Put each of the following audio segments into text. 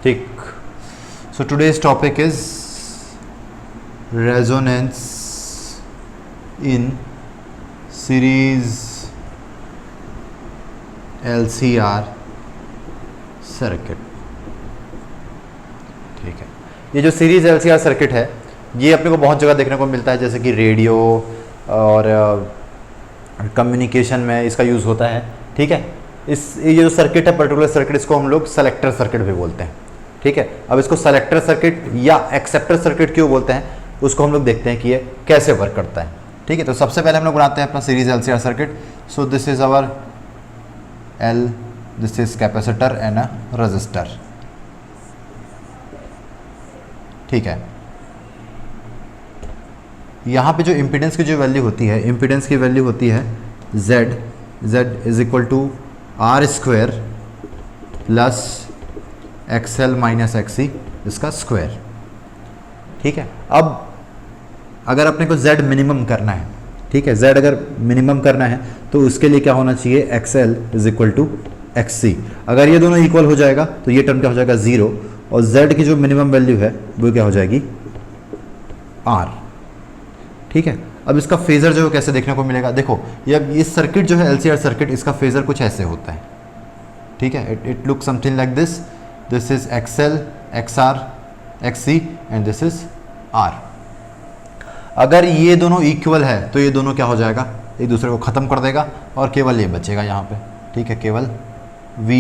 ठीक. So today's topic is resonance in series LCR circuit. ठीक है, ये जो सीरीज LCR सर्किट है ये अपने को बहुत जगह देखने को मिलता है, जैसे कि रेडियो और कम्युनिकेशन में इसका यूज़ होता है. ठीक है, ये जो सर्किट है पर्टिकुलर सर्किट, इसको हम लोग सेलेक्टर सर्किट भी बोलते हैं. ठीक है, अब इसको सेलेक्टर सर्किट या एक्सेप्टर सर्किट क्यों बोलते हैं उसको हम लोग देखते हैं कि ये कैसे वर्क करता है. ठीक है, तो सबसे पहले हम लोग बनाते हैं अपना series LCR circuit. So this is our L, this is capacitor and a resistor. ठीक है, यहाँ पे जो इम्पीडेंस की जो वैल्यू होती है, इम्पीडेंस की वैल्यू होती है Z is equal to R square plus XL minus XC इसका स्क्वायर. ठीक है, अब अगर अपने को Z मिनिमम करना है, ठीक है, Z अगर मिनिमम करना है तो उसके लिए क्या होना चाहिए, XL is equal to XC. अगर ये दोनों इक्वल हो जाएगा तो ये टर्म क्या हो जाएगा, 0, और Z की जो मिनिमम वैल्यू है वो क्या हो जाएगी, R. ठीक है, अब इसका फेजर जो है कैसे देखने को मिलेगा, देखो ये सर्किट जो है LCR सर्किट, इसका फेजर कुछ ऐसे होता है. ठीक है, it look something like this. This is XL, XR, XC and this is R. अगर ये दोनों इक्वल है तो ये दोनों क्या हो जाएगा, एक दूसरे को ख़त्म कर देगा और केवल ये बचेगा यहाँ पे. ठीक है, केवल V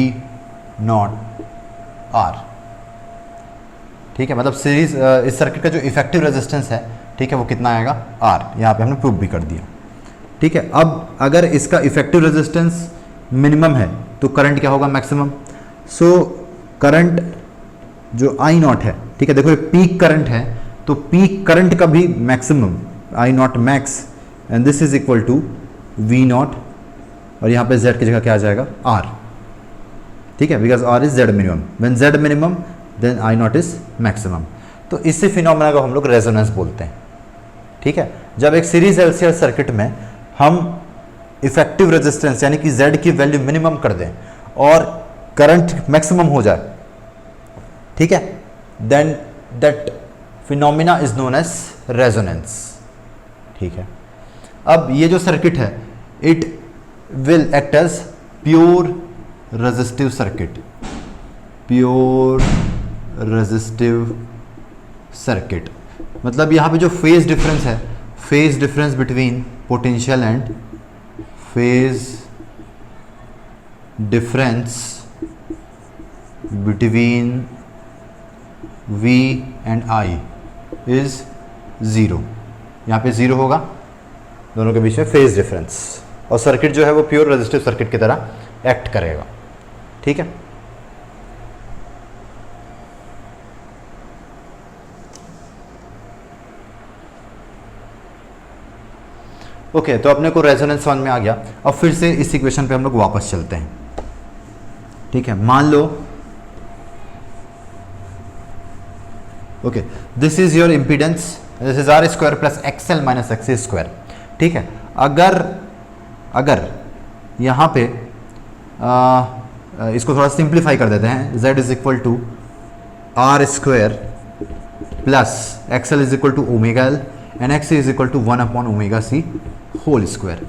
नॉट R. ठीक है, मतलब सीरीज इस सर्किट का जो इफेक्टिव रेजिस्टेंस है, ठीक है, वो कितना आएगा, R. यहाँ पे हमने प्रूव भी कर दिया. ठीक है, अब अगर इसका इफेक्टिव रेजिस्टेंस मिनिमम है तो करंट क्या होगा, मैक्सिमम. सो करंट जो I नॉट है, ठीक है, देखो ये पीक करंट है तो पीक करंट का भी maximum I not max and this is equal to V not, और यहाँ पे Z की जगह क्या आ जाएगा, R. ठीक है, because R is Z minimum. When Z minimum then I not is maximum. तो इसी फिनोमेना को हम लोग रेजोनेंस बोलते हैं. ठीक है, जब एक सीरीज LCR सर्किट में हम इफेक्टिव रेजिस्टेंस यानी कि Z की वैल्यू मिनिमम कर दें और करंट मैक्सिमम हो जाए, ठीक है, then that phenomena is known as resonance. ठीक है, अब ये जो सर्किट है it will act as pure resistive circuit. Pure resistive circuit मतलब यहाँ पे जो फेज डिफरेंस है, phase difference between potential and phase difference between V and I is 0. यहाँ पे 0 होगा दोनों के बीच में फेज डिफरेंस, और सर्किट जो है वो प्योर रेजिस्टिव सर्किट की तरह एक्ट करेगा. ठीक है, ओके, तो अपने को रेजोनेंस समझ में आ गया. अब फिर से इस इक्वेशन पे हम लोग वापस चलते हैं. ठीक है, मान लो okay, this is your impedance, this is R square plus XL minus XC square. ठीक है, अगर यहाँ पे इसको थोड़ा सिंप्लीफाई कर देते हैं, Z is equal to R square plus XL is equal to omega L and XC is equal to 1 upon omega C whole square.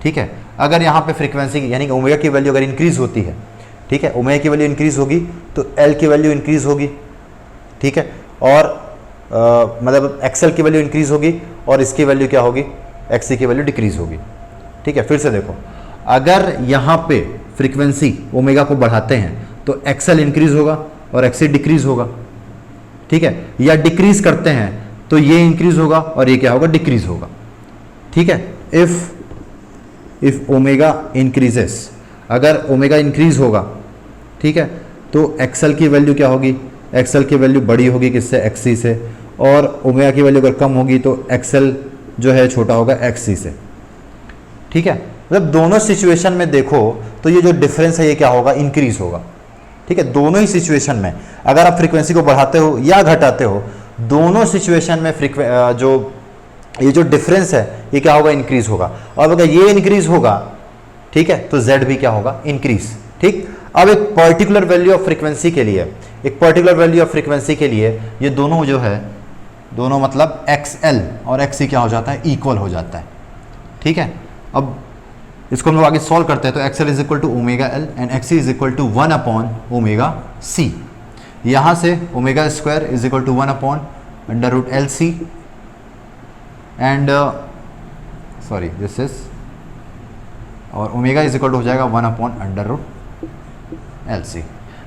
ठीक है, अगर यहाँ पे फ्रीक्वेंसी यानी कि ओमेगा की वैल्यू अगर इंक्रीज होती है, ठीक है, ओमेगा की वैल्यू इंक्रीज होगी तो L की वैल्यू इंक्रीज होगी. ठीक है, और मतलब XL की वैल्यू इंक्रीज होगी और इसकी वैल्यू क्या होगी, XC की वैल्यू डिक्रीज होगी. ठीक है, फिर से देखो, अगर यहाँ पे फ्रीक्वेंसी ओमेगा को बढ़ाते हैं तो XL इंक्रीज होगा और XC डिक्रीज होगा. ठीक है, या डिक्रीज करते हैं तो ये इंक्रीज होगा और ये क्या होगा, डिक्रीज होगा. ठीक है, इफ ओमेगा इंक्रीजेस, अगर ओमेगा इंक्रीज होगा, ठीक है, तो XL की वैल्यू क्या होगी, XL की वैल्यू बड़ी होगी किससे, XC से, और ओमेगा की वैल्यू अगर कम होगी तो XL जो है छोटा होगा XC से. ठीक है, मतलब दोनों सिचुएशन में देखो तो ये जो डिफरेंस है ये क्या होगा, इंक्रीज होगा. ठीक है, दोनों ही सिचुएशन में अगर आप फ्रीक्वेंसी को बढ़ाते हो या घटाते हो, दोनों सिचुएशन में ये जो डिफरेंस है ये क्या होगा, इंक्रीज होगा. और अगर ये इंक्रीज होगा, ठीक है, तो Z भी क्या होगा, इंक्रीज. ठीक। अब एक पर्टिकुलर वैल्यू ऑफ फ्रीक्वेंसी के लिए, एक पर्टिकुलर वैल्यू ऑफ फ्रीक्वेंसी के लिए ये दोनों जो है, दोनों मतलब XL और XC क्या हो जाता है, इक्वल हो जाता है, ठीक है। अब इसको हम लोग आगे सॉल्व करते हैं, तो XL is equal to omega L and XC is equal to 1 upon omega C. यहाँ से omega square is equal to 1 upon under root L C and sorry this is, और ओमेगा इज इक्वल टू हो जाएगा 1 upon under root L C.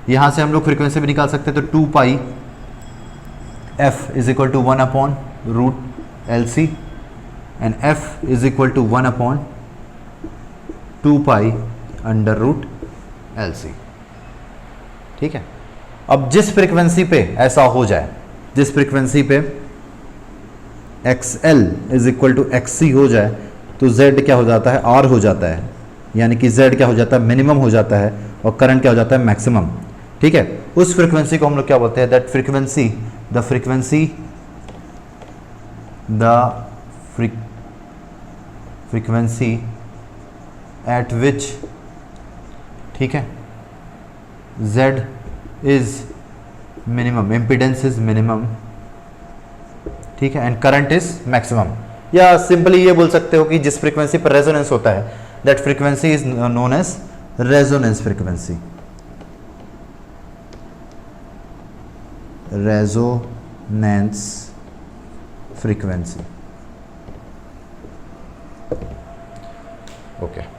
यहाँ से हम लोग frequency भी निकाल सकते हैं, तो 2 pi F is equal to 1 upon root L C and F is equal to 1 upon 2 pi under root L C, ठीक है। अब जिस फ्रीक्वेंसी पे ऐसा हो जाए, जिस फ्रीक्वेंसी पे XL is equal to XC हो जाए, तो Z क्या हो जाता है, R हो जाता है, यानी कि Z क्या हो जाता है, मिनिमम हो जाता है और करंट क्या हो जाता है, मैक्सिमम, ठीक है। उस फ्रीक्वेंसी को हम लोग क्या बोलते हैं, that frequency, the frequency eight विच, ठीक है, Z is minimum, impedance is minimum, ठीक है, एंड करंट इज मैक्सिमम। या सिंपली ये बोल सकते हो कि जिस फ्रीक्वेंसी पर रेजोनेंस होता है, that frequency is known as resonance frequency, resonance frequency, okay.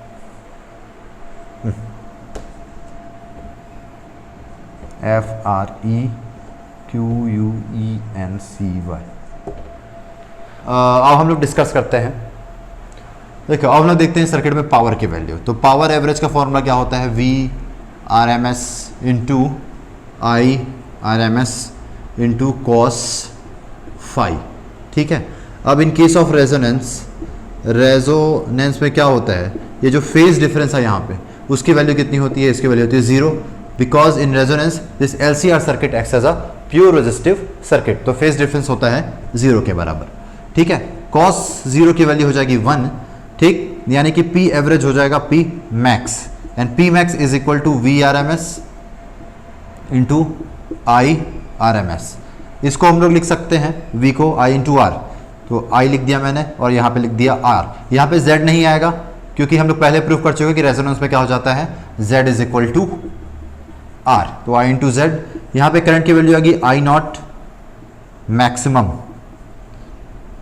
FREQUENCY। अब हम लोग डिस्कस करते हैं, देखो अब हम लोग देखते हैं सर्किट में पावर की वैल्यू। तो पावर एवरेज का फॉर्मूला क्या होता है, VRMS into IRMS into cos phi, ठीक है। अब इन केस ऑफ रेजोनेंस में क्या होता है, ये जो फेज डिफरेंस है यहाँ पे, उसकी वैल्यू कितनी होती है, इसकी वैल्यू होती है 0, because in resonance this LCR circuit acts as a pure resistive circuit, तो फेज डिफरेंस होता है 0 के बराबर, ठीक है। cos 0 की वैल्यू हो जाएगी 1, ठीक, यानी कि P एवरेज हो जाएगा P max and P max is equal to VRMS into IRMS। इसको हम लोग लिख सकते हैं V को I इंटू R, तो I लिख दिया मैंने और यहाँ पे लिख दिया R। यहाँ पे Z नहीं आएगा क्योंकि हम लोग पहले प्रूव कर चुके हैं कि रेजोनेंस में क्या हो जाता है, Z is equal to R, तो I इंटू Z। यहाँ पे करंट की वैल्यू आएगी I not maximum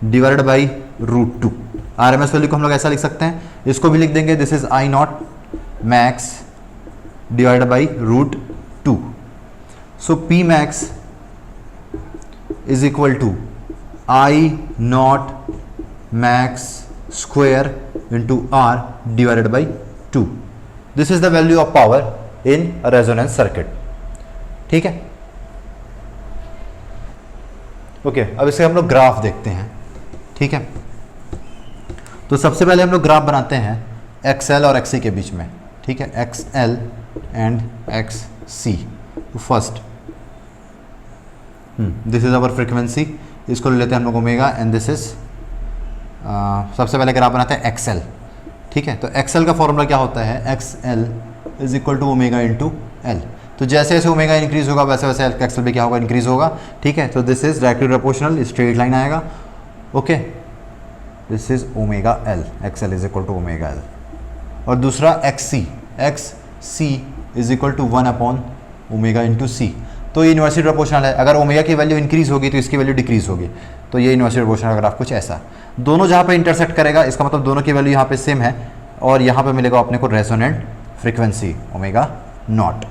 divided by root 2। RMS value को हम लोग ऐसा लिख सकते हैं, इसको भी लिख देंगे, this is I not max divided by root 2। So P max is equal to I not max square into R divided by 2। This is the value of power in resonance circuit, ठीक है, okay. अब इसे हम लोग graph देखते हैं, ठीक है। तो सबसे पहले हम लोग ग्राफ बनाते हैं XL और XC के बीच में, ठीक है, XL एंड XC। तो first this is our frequency, इसको ले लेते हैं हम लोग ओमेगा एंड दिस इज सबसे पहले ग्राफ बनाते हैं XL, ठीक है। तो XL का फॉर्मूला क्या होता है, XL is equal to omega into L। तो जैसे जैसे ओमेगा इंक्रीज होगा वैसे वैसे XL भी क्या होगा, इंक्रीज होगा, ठीक है। तो this is directly proportional, straight line आएगा, okay. This is omega L, XL is equal to omega L। और दूसरा XC is equal to 1 upon omega into C। तो ये इन्वर्सली प्रोपोर्शनल है, अगर ओमेगा की वैल्यू इंक्रीज होगी तो इसकी वैल्यू डिक्रीज होगी, तो ये इन्वर्सली प्रोपोर्शनल ग्राफ कुछ ऐसा। दोनों जहाँ पे इंटरसेक्ट करेगा इसका मतलब दोनों की वैल्यू यहाँ पे सेम है और यहाँ पे मिलेगा अपने को रेजोनेंट फ्रीक्वेंसी ओमेगा नॉट,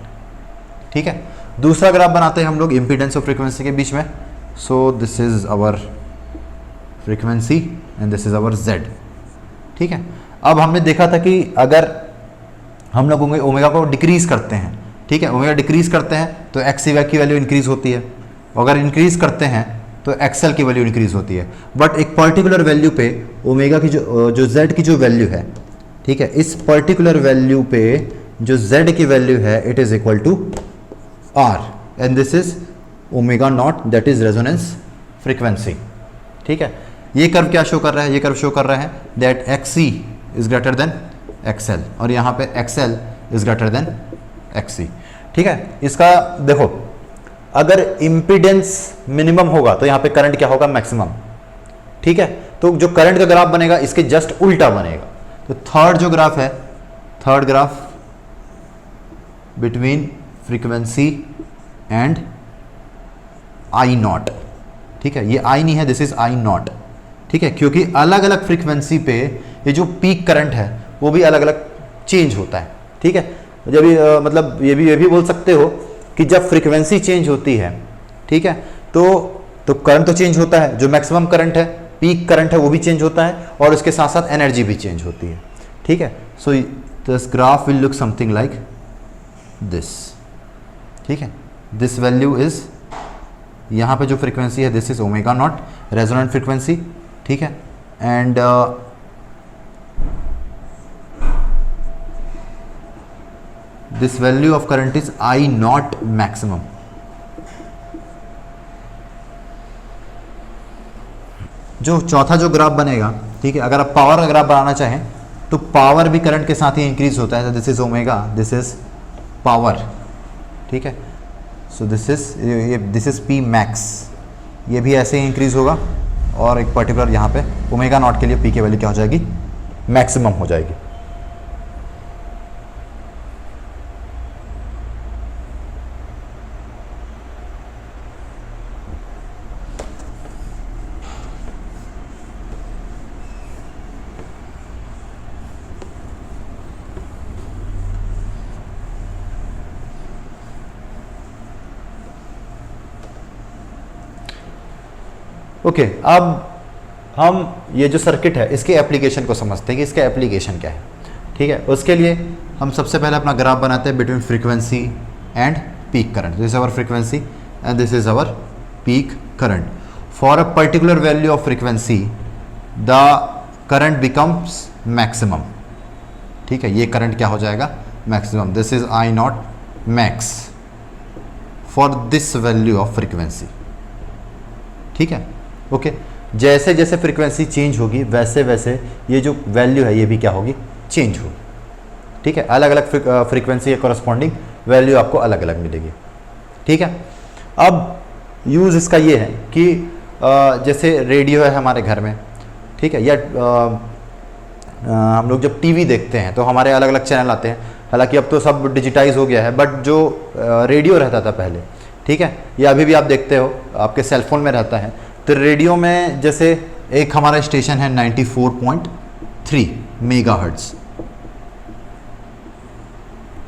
ठीक है। दूसरा ग्राफ बनाते हैं हम लोग इम्पीडेंस और फ्रीक्वेंसी के बीच में। So this is our frequency and this is our Z, ठीक है। अब हमने देखा था कि अगर हम लोग ओमेगा को डिक्रीज करते हैं, ठीक है, ओमेगा डिक्रीज करते हैं तो XC की वैल्यू इंक्रीज होती है, अगर इंक्रीज करते हैं तो XL की वैल्यू इंक्रीज होती है। बट एक पर्टिकुलर वैल्यू पे ओमेगा की जो Z की जो वैल्यू है, ठीक है, इस पर्टिकुलर वैल्यू पे जो Z की वैल्यू है it is equal to R and this is omega not, that is resonance frequency, ठीक है। ये कर्व क्या शो कर रहा है, ये कर्व शो कर रहा है that XC is greater than XL और यहाँ पे XL is greater than XC। ठीक है, इसका देखो अगर इम्पीडेंस मिनिमम होगा तो यहाँ पे करंट क्या होगा, मैक्सिमम। ठीक है, तो जो करंट का ग्राफ बनेगा इसके जस्ट उल्टा बनेगा। तो थर्ड जो ग्राफ है, third graph between frequency and I not. ठीक है, ये आई नहीं है, दिस इज आई नॉट। ठीक है, क्योंकि अलग अलग फ्रीक्वेंसी पे ये जो पीक करंट है वो भी अलग अलग चेंज होता है। ठीक है, जब मतलब ये भी बोल सकते हो कि जब फ्रीक्वेंसी चेंज होती है, ठीक है, तो करंट तो चेंज होता है, जो मैक्सिमम करंट है, पीक करंट है, वो भी चेंज होता है, और उसके साथ साथ एनर्जी भी चेंज होती है। ठीक है, so this graph will look something like this. ठीक है, दिस वैल्यू इज, यहाँ पे जो फ्रीक्वेंसी है this is omega not, resonant frequency. ठीक है, and this value of current is I not maximum. जो चौथा जो ग्राफ बनेगा, ठीक है, अगर आप पावर का ग्राफ बनाना चाहें तो पावर भी करंट के साथ ही इंक्रीज होता है। This is omega, this is power. ठीक है, so this is P max, ये भी ऐसे ही इंक्रीज होगा, और एक पर्टिकुलर यहाँ पे ओमेगा नॉट के लिए पी की वैल्यू क्या हो जाएगी, मैक्सिमम हो जाएगी। ओके, अब हम ये जो सर्किट है इसके एप्लीकेशन को समझते हैं कि इसका एप्लीकेशन क्या है। ठीक है, उसके लिए हम सबसे पहले अपना ग्राफ बनाते हैं between frequency and peak current. This is our frequency and this is our peak current. For a particular value of frequency the current becomes maximum. ठीक है, ये करंट क्या हो जाएगा, maximum. This is I not max for this value of frequency. ठीक है, okay, जैसे जैसे फ्रीक्वेंसी चेंज होगी वैसे वैसे ये जो वैल्यू है ये भी क्या होगी, चेंज होगी। ठीक है, अलग अलग फ्रीक्वेंसी के कॉरस्पॉन्डिंग वैल्यू आपको अलग अलग मिलेगी। ठीक है, अब यूज़ इसका ये है कि जैसे रेडियो है हमारे घर में, ठीक है, या हम लोग जब टीवी देखते हैं तो हमारे अलग अलग चैनल आते हैं। हालांकि अब तो सब डिजिटाइज हो गया है, बट जो रेडियो रहता था पहले, ठीक है, या अभी भी आप देखते हो आपके सेलफोन में रहता है, तो रेडियो में जैसे एक हमारा स्टेशन है 94.3 मेगाहर्ट्ज।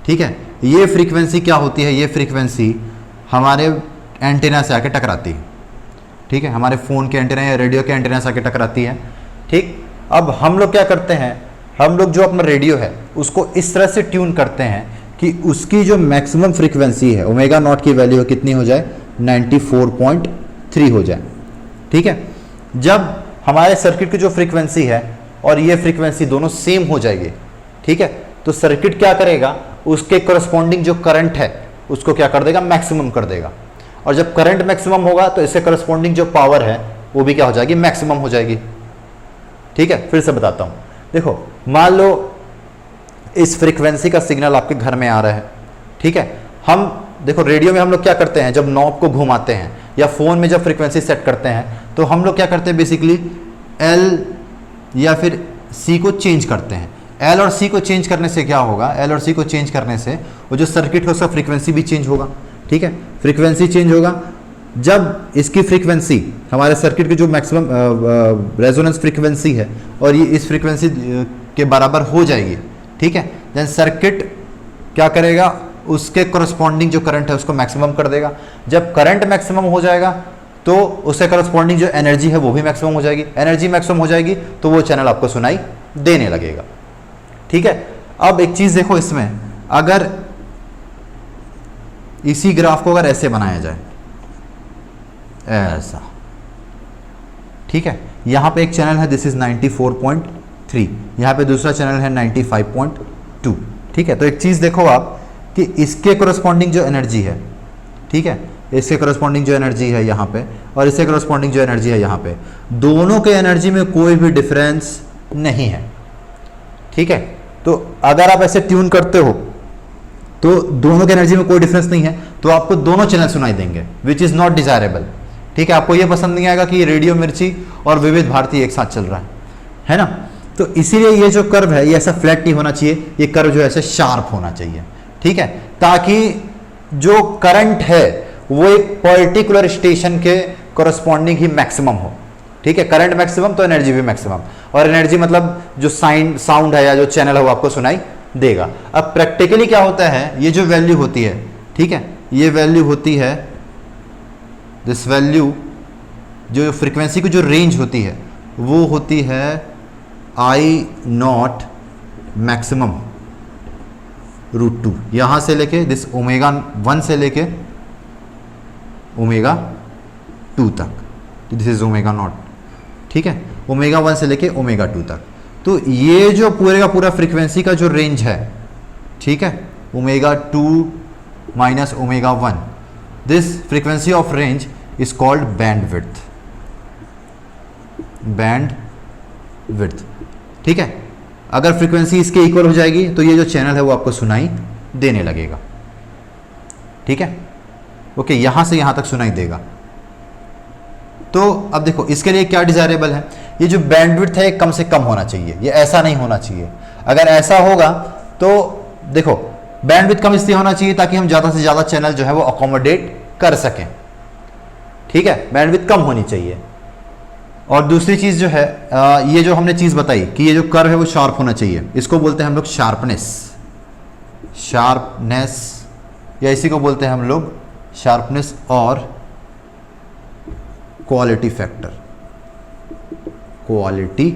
ठीक है, ये फ्रीक्वेंसी क्या होती है, ये फ्रीक्वेंसी हमारे एंटीना से आके टकराती है। ठीक है, हमारे फ़ोन के एंटीना या रेडियो के एंटीना से आके टकराती है। ठीक, अब हम लोग क्या करते हैं, हम लोग जो अपना रेडियो है उसको इस तरह से ट्यून करते हैं कि उसकी जो मैक्सिमम फ्रीक्वेंसी है ओमेगा नॉट की वैल्यू कितनी हो जाए, 94.3 हो जाए। ठीक है, जब हमारे सर्किट की जो फ्रीक्वेंसी है और ये फ्रीक्वेंसी दोनों सेम हो जाएगी, ठीक है, तो सर्किट क्या करेगा, उसके करस्पॉन्डिंग जो करंट है उसको क्या कर देगा, मैक्सिमम कर देगा। और जब करंट मैक्सिमम होगा तो इससे करस्पॉन्डिंग जो पावर है वो भी क्या हो जाएगी, मैक्सिमम हो जाएगी। ठीक है, फिर से बताता हूं, देखो मान लो इस फ्रीक्वेंसी का सिग्नल आपके घर में आ रहा है। ठीक है, हम देखो रेडियो में हम लोग क्या करते हैं, जब नॉब को घुमाते हैं या फोन में जब फ्रीक्वेंसी सेट करते हैं तो हम लोग क्या करते हैं, बेसिकली एल या फिर सी को चेंज करते हैं। एल और सी को चेंज करने से क्या होगा, एल और सी को चेंज करने से वो जो सर्किट है उसका फ्रीक्वेंसी भी चेंज होगा। ठीक है, फ्रीक्वेंसी चेंज होगा। जब इसकी फ्रीक्वेंसी हमारे सर्किट की जो मैक्सिमम रेजोनेंस फ्रीक्वेंसी है और ये इस फ्रीक्वेंसी के बराबर हो जाएगी, ठीक है, देन सर्किट क्या करेगा, उसके करस्पॉन्डिंग जो करंट है उसको मैक्सिमम कर देगा। जब करंट मैक्सिमम हो जाएगा तो उससे करस्पॉन्डिंग जो एनर्जी है वो भी मैक्सिमम हो जाएगी। एनर्जी मैक्सिमम हो जाएगी तो वो चैनल आपको सुनाई देने लगेगा। ठीक है, अब एक चीज देखो, इसमें अगर इसी ग्राफ को अगर ऐसे बनाया जाए, ऐसा, ठीक है, यहां पे एक चैनल है दिस इज 94.3, यहां पे दूसरा चैनल है 95.2। ठीक है, तो एक चीज देखो आप कि इसके करस्पॉन्डिंग जो एनर्जी है, ठीक है, इसके करस्पॉन्डिंग जो एनर्जी है यहाँ पे और इसके करस्पॉन्डिंग जो एनर्जी है यहाँ पे, दोनों के एनर्जी में कोई भी डिफरेंस नहीं है। ठीक है, तो अगर आप ऐसे ट्यून करते हो तो दोनों के एनर्जी में कोई डिफरेंस नहीं है, तो आपको दोनों चैनल सुनाई देंगे, विच इज नॉट डिजायरेबल। ठीक है, आपको ये पसंद नहीं आएगा कि रेडियो मिर्ची और विविध भारती एक साथ चल रहा है ना। तो इसीलिए ये जो कर्व है ये ऐसा फ्लैट नहीं होना चाहिए, ये कर्व जो है ऐसे शार्प होना चाहिए। ठीक है, ताकि जो करंट है वो एक पर्टिकुलर स्टेशन के कोरस्पॉन्डिंग ही मैक्सिमम हो। ठीक है, करंट मैक्सिमम तो एनर्जी भी मैक्सिमम, और एनर्जी मतलब जो साउंड है या जो चैनल है वो आपको सुनाई देगा। अब प्रैक्टिकली क्या होता है, ये जो वैल्यू होती है, ठीक है, ये वैल्यू होती है, दिस वैल्यू जो फ्रीक्वेंसी की जो रेंज होती है वो होती है आई नॉट मैक्सिमम रूट 2, यहां से लेके दिस ओमेगा 1 से लेके ओमेगा 2 तक, दिस इज ओमेगा नॉट। ठीक है, ओमेगा 1 से लेके ओमेगा 2 तक। तो ये जो पूरे का पूरा फ्रीक्वेंसी का जो रेंज है, ठीक है, omega 2 minus omega 1, this frequency of range is called band width, band width. ठीक है, अगर फ्रीक्वेंसी इसके इक्वल हो जाएगी तो ये जो चैनल है वो आपको सुनाई देने लगेगा। ठीक है, ओके, यहां से यहां तक सुनाई देगा। तो अब देखो इसके लिए क्या डिजायरेबल है, ये जो बैंडविड्थ है कम से कम होना चाहिए, ये ऐसा नहीं होना चाहिए। अगर ऐसा होगा तो देखो बैंडविड्थ कम इसलिए होना चाहिए ताकि हम ज़्यादा से ज़्यादा चैनल जो है वो अकोमोडेट कर सकें। ठीक है, बैंडविड्थ कम होनी चाहिए। और दूसरी चीज़ जो है ये जो हमने चीज़ बताई कि ये जो कर्व है वो शार्प होना चाहिए, इसको बोलते हैं हम लोग शार्पनेस, शार्पनेस, या इसी को बोलते हैं हम लोग शार्पनेस और quality factor, quality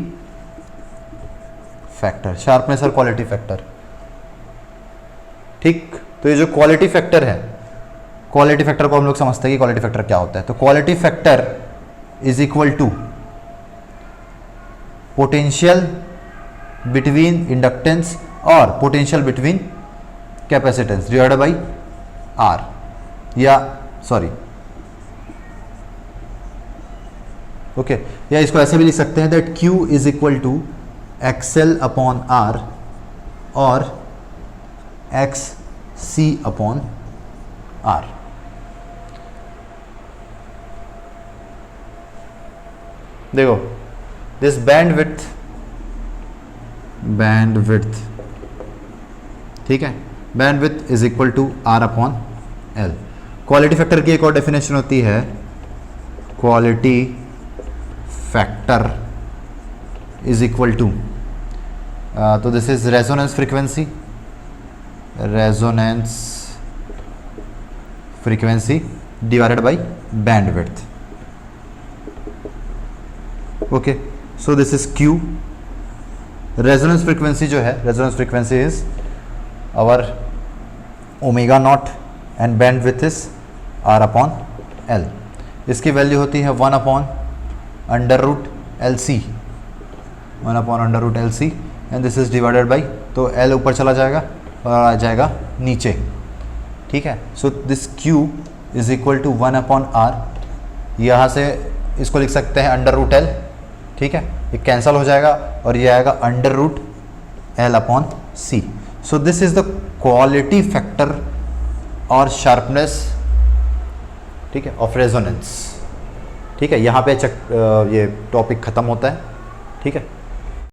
factor, sharpness और क्वालिटी फैक्टर। ठीक, तो ये जो क्वालिटी फैक्टर है, क्वालिटी फैक्टर को हम लोग समझते हैं कि क्वालिटी फैक्टर क्या होता है। तो quality factor is equal to potential between inductance और potential between capacitance divided by R, या सॉरी ओके, या इसको ऐसे भी लिख सकते हैं that Q is equal to XL upon R और XC अपॉन R। देखो दिस बैंडविड्थ, ठीक है, bandwidth is equal to R upon L। Quality factor की एक और डेफिनेशन होती है, quality factor is equal to, तो this is resonance frequency, resonance frequency divided by bandwidth. Okay, so this is Q। Resonance frequency जो है, resonance frequency is our omega not and bandwidth is R upon L। इसकी वैल्यू होती है 1 upon under root LC, 1 upon under root LC, and this is divided by, तो L ऊपर चला जाएगा और आ जाएगा नीचे। ठीक है, so this Q is equal to 1 upon R, यहाँ से इसको लिख सकते हैं अंडर रूट L। ठीक है, ये कैंसल हो जाएगा और ये आएगा under root L upon C। So this is the quality factor और शार्पनेस, ठीक है, ऑफ रेजोनेंस। ठीक है, यहाँ पे ये टॉपिक ख़त्म होता है। ठीक है।